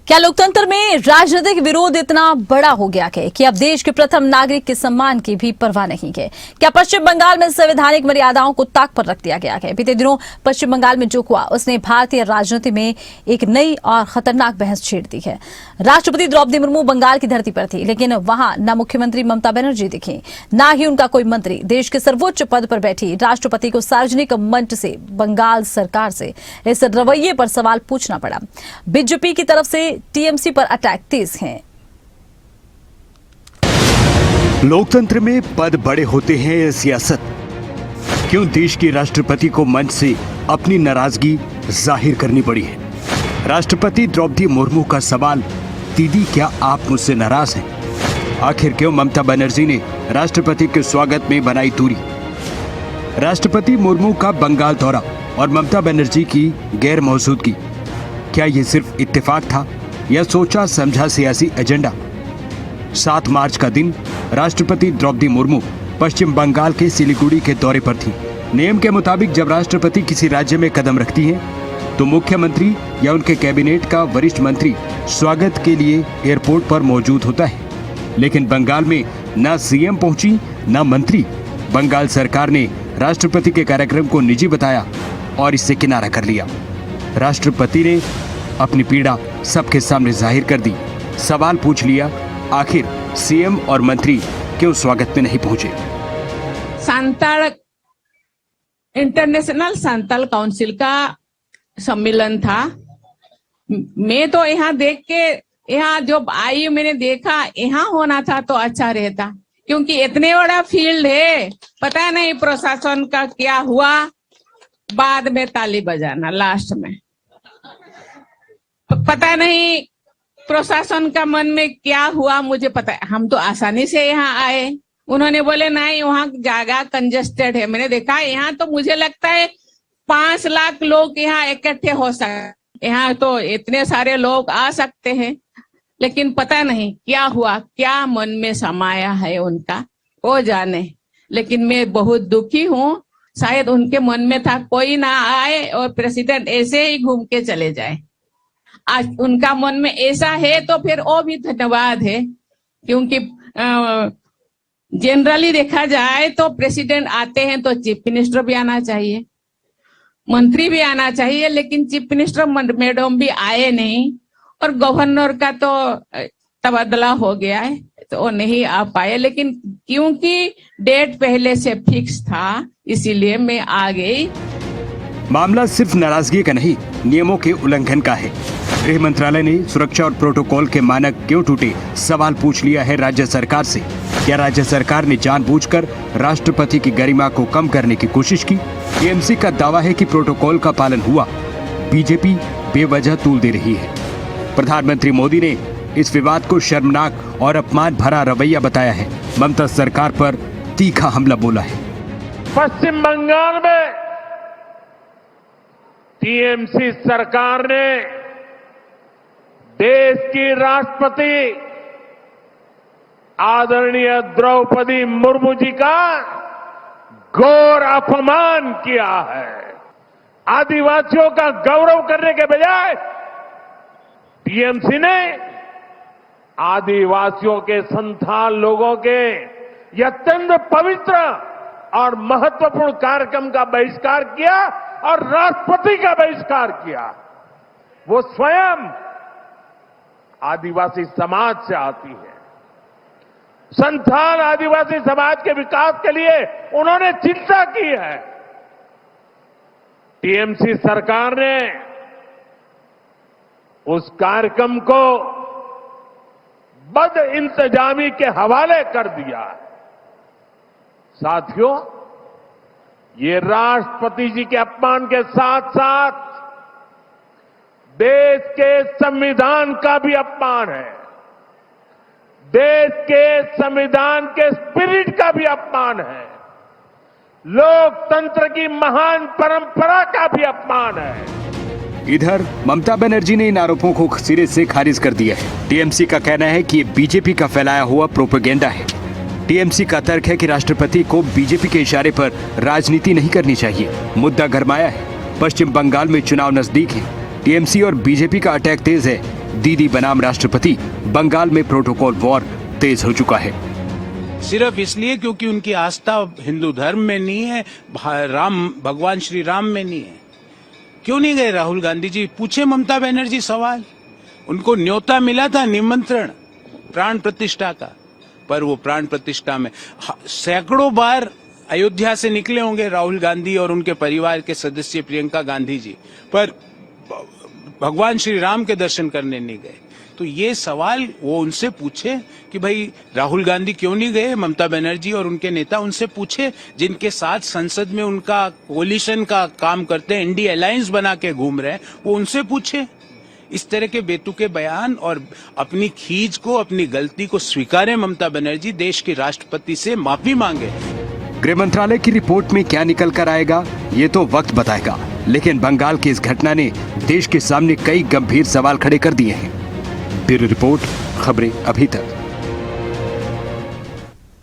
क्या लोकतंत्र में राजनीतिक विरोध इतना बड़ा हो गया है कि अब देश के प्रथम नागरिक के सम्मान की भी परवाह नहीं है? क्या पश्चिम बंगाल में संवैधानिक मर्यादाओं को ताक पर रख दिया गया है? बीते दिनों पश्चिम बंगाल में जो हुआ उसने भारतीय राजनीति में एक नई और खतरनाक बहस छेड़ दी है। राष्ट्रपति द्रौपदी मुर्मू बंगाल की धरती पर थी, लेकिन वहां न मुख्यमंत्री ममता बनर्जी दिखी, न ही उनका कोई मंत्री। देश के सर्वोच्च पद पर बैठी राष्ट्रपति को सार्वजनिक मंच से बंगाल सरकार से इस रवैये पर सवाल पूछना पड़ा। बीजेपी की तरफ से टीएमसी पर अटैक तेज हैं। लोकतंत्र में पद बड़े होते हैं या सियासत? क्यों देश के राष्ट्रपति को मंच से अपनी नाराजगी जाहिर करनी पड़ी है? राष्ट्रपति द्रौपदी मुर्मू का सवाल, दीदी क्या आप मुझसे नाराज हैं? आखिर क्यों ममता बनर्जी ने राष्ट्रपति के स्वागत में बनाई दूरी? राष्ट्रपति मुर्मू का बंगाल दौरा और ममता बनर्जी की गैर मौजूदगी, क्या ये सिर्फ इत्तेफाक था या सोचा समझा सियासी एजेंडा? 7 मार्च का दिन राष्ट्रपति द्रौपदी मुर्मू पश्चिम बंगाल के सिलीगुड़ी के दौरे पर थी। नियम के मुताबिक जब राष्ट्रपति किसी राज्य में कदम रखती हैं, तो मुख्यमंत्री या उनके कैबिनेट का वरिष्ठ मंत्री स्वागत के लिए एयरपोर्ट पर मौजूद होता है। लेकिन बंगाल में न सीएम पहुंची न मंत्री। बंगाल सरकार ने राष्ट्रपति के कार्यक्रम को निजी बताया और इससे किनारा कर लिया। राष्ट्रपति ने अपनी पीड़ा सबके सामने जाहिर कर दी। सवाल पूछ लिया, आखिर सीएम और मंत्री क्यों स्वागत में नहीं पहुंचे? संताल इंटरनेशनल संताल काउंसिल का सम्मेलन था। मैं तो यहाँ देख के यहाँ जो आई, मैंने देखा यहाँ होना था तो अच्छा रहता, क्योंकि इतने बड़ा फील्ड है, पता नहीं प्रशासन का क्या हुआ। बाद में ताली बजाना लास्ट में, पता नहीं प्रशासन का मन में क्या हुआ, मुझे पता है। हम तो आसानी से यहाँ आए, उन्होंने बोले नहीं वहाँ जगह कंजेस्टेड है। मैंने देखा यहाँ तो मुझे लगता है 5 लाख लोग यहाँ इकट्ठे हो सकते, यहाँ तो इतने सारे लोग आ सकते हैं। लेकिन पता नहीं क्या हुआ, क्या मन में समाया है उनका, वो जाने। लेकिन मैं बहुत दुखी हूँ, शायद उनके मन में था कोई ना आए और प्रेसिडेंट ऐसे ही घूम के चले जाए। आज उनका मन में ऐसा है तो फिर वो भी धन्यवाद है, क्योंकि जनरली देखा जाए तो प्रेसिडेंट आते हैं तो चीफ मिनिस्टर भी आना चाहिए, मंत्री भी आना चाहिए, लेकिन चीफ मिनिस्टर मैडम भी आए नहीं। और गवर्नर का तो तबादला हो गया है तो वो नहीं आ पाए, लेकिन क्योंकि डेट पहले से फिक्स था इसीलिए मैं आ गई। मामला सिर्फ नाराजगी का नहीं, नियमों के उल्लंघन का है। गृह मंत्रालय ने सुरक्षा और प्रोटोकॉल के मानक क्यों टूटे, सवाल पूछ लिया है राज्य सरकार से। क्या राज्य सरकार ने जानबूझकर राष्ट्रपति की गरिमा को कम करने की कोशिश की? टीएमसी का दावा है कि प्रोटोकॉल का पालन हुआ, बीजेपी बेवजह तूल दे रही है। प्रधानमंत्री मोदी ने इस विवाद को शर्मनाक और अपमान भरा रवैया बताया है। ममता सरकार पर तीखा हमला बोला है। पश्चिम बंगाल में टीएमसी सरकार ने देश की राष्ट्रपति आदरणीय द्रौपदी मुर्मू जी का घोर अपमान किया है। आदिवासियों का गौरव करने के बजाय टीएमसी ने आदिवासियों के संथाल लोगों के यह अत्यंत पवित्र और महत्वपूर्ण कार्यक्रम का बहिष्कार किया और राष्ट्रपति का बहिष्कार किया। वो स्वयं आदिवासी समाज से आती है। संथाल आदिवासी समाज के विकास के लिए उन्होंने चिंता की है। टीएमसी सरकार ने उस कार्यक्रम को बद इंतजामी के हवाले कर दिया। साथियों, ये राष्ट्रपति जी के अपमान के साथ साथ देश के संविधान का भी अपमान है, देश के संविधान के स्पिरिट का भी अपमान है, लोकतंत्र की महान परंपरा का भी अपमान है। इधर ममता बनर्जी ने इन आरोपों को सिरे से खारिज कर दिया है। टीएमसी का कहना है कि ये बीजेपी का फैलाया हुआ प्रोपेगेंडा है। टीएमसी का तर्क है कि राष्ट्रपति को बीजेपी के इशारे पर राजनीति नहीं करनी चाहिए। मुद्दा गरमाया है। पश्चिम बंगाल में चुनाव नजदीक है। टीएमसी और बीजेपी का अटैक तेज है। दीदी बनाम राष्ट्रपति, बंगाल में प्रोटोकॉल वॉर तेज हो चुका है। सिर्फ इसलिए क्योंकि उनकी आस्था हिंदू धर्म में नहीं है, भगवान श्री राम में नहीं है। क्यों नहीं गए राहुल गांधी जी? पूछे ममता बनर्जी सवाल। उनको न्योता मिला था, निमंत्रण प्राण प्रतिष्ठा का, पर वो प्राण प्रतिष्ठा में सैकड़ों बार अयोध्या से निकले होंगे राहुल गांधी और उनके परिवार के सदस्य प्रियंका गांधी जी, पर भगवान श्री राम के दर्शन करने नहीं गए। तो ये सवाल वो उनसे पूछे कि भाई राहुल गांधी क्यों नहीं गए, ममता बनर्जी और उनके नेता उनसे पूछे, जिनके साथ संसद में उनका कोलिशन का काम करते हैं, इंडी अलायंस बना के घूम रहे हैं, वो उनसे पूछे। इस तरह के बेतुके बयान और अपनी खींच को, अपनी गलती को स्वीकारें ममता बनर्जी, देश के राष्ट्रपति से माफी मांगे। गृह मंत्रालय की रिपोर्ट में क्या निकल कर आएगा ये तो वक्त बताएगा, लेकिन बंगाल की इस घटना ने देश के सामने कई गंभीर सवाल खड़े कर दिए हैं। ब्यूरो रिपोर्ट, खबरें अभी तक।